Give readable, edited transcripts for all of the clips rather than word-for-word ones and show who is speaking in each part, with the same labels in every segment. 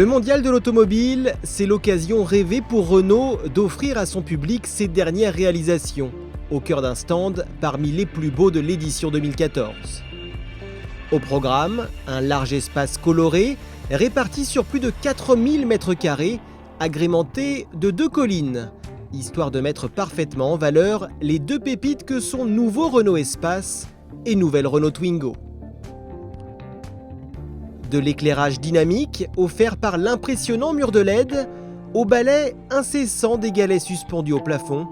Speaker 1: Le mondial de l'automobile, c'est l'occasion rêvée pour Renault d'offrir à son public ses dernières réalisations, au cœur d'un stand parmi les plus beaux de l'édition 2014. Au programme, un large espace coloré, réparti sur plus de 4000 m², agrémenté de 2 collines, histoire de mettre parfaitement en valeur les 2 pépites que sont nouveau Renault Espace et nouvelle Renault Twingo. De l'éclairage dynamique offert par l'impressionnant mur de LED, au balai incessant des galets suspendus au plafond,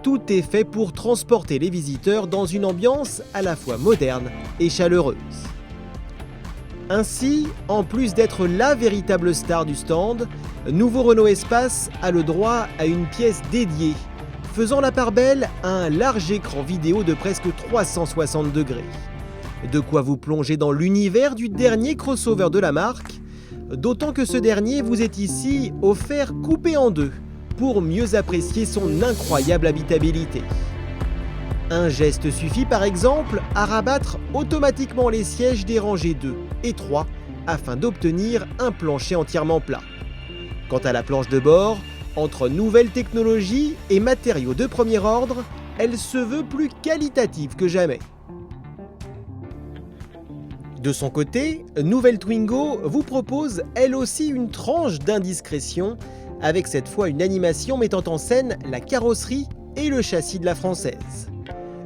Speaker 1: tout est fait pour transporter les visiteurs dans une ambiance à la fois moderne et chaleureuse. Ainsi, en plus d'être la véritable star du stand, nouveau Renault Espace a le droit à une pièce dédiée, faisant la part belle à un large écran vidéo de presque 360 degrés. De quoi vous plonger dans l'univers du dernier crossover de la marque, d'autant que ce dernier vous est ici offert coupé en deux, pour mieux apprécier son incroyable habitabilité. Un geste suffit par exemple à rabattre automatiquement les sièges des rangées 2 et 3 afin d'obtenir un plancher entièrement plat. Quant à la planche de bord, entre nouvelles technologies et matériaux de premier ordre, elle se veut plus qualitative que jamais. De son côté, nouvelle Twingo vous propose elle aussi une tranche d'indiscrétion, avec cette fois une animation mettant en scène la carrosserie et le châssis de la française.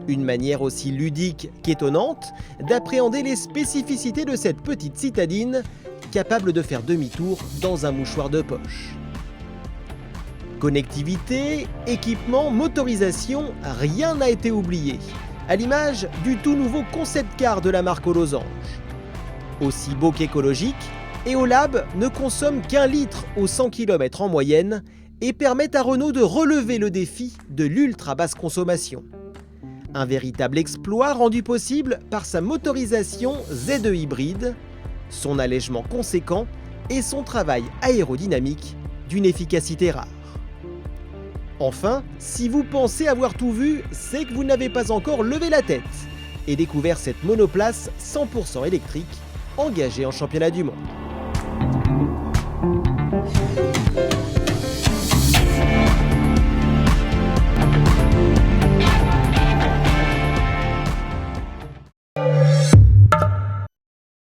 Speaker 1: Une manière aussi ludique qu'étonnante d'appréhender les spécificités de cette petite citadine, capable de faire demi-tour dans un mouchoir de poche. Connectivité, équipement, motorisation, rien n'a été oublié, à l'image du tout nouveau concept car de la marque aux losanges. Aussi beau qu'écologique, Eolab ne consomme qu'1 litre aux 100 km en moyenne et permet à Renault de relever le défi de l'ultra basse consommation. Un véritable exploit rendu possible par sa motorisation Z2 hybride, son allègement conséquent et son travail aérodynamique d'une efficacité rare. Enfin, si vous pensez avoir tout vu, c'est que vous n'avez pas encore levé la tête et découvert cette monoplace 100% électrique engagée en championnat du monde.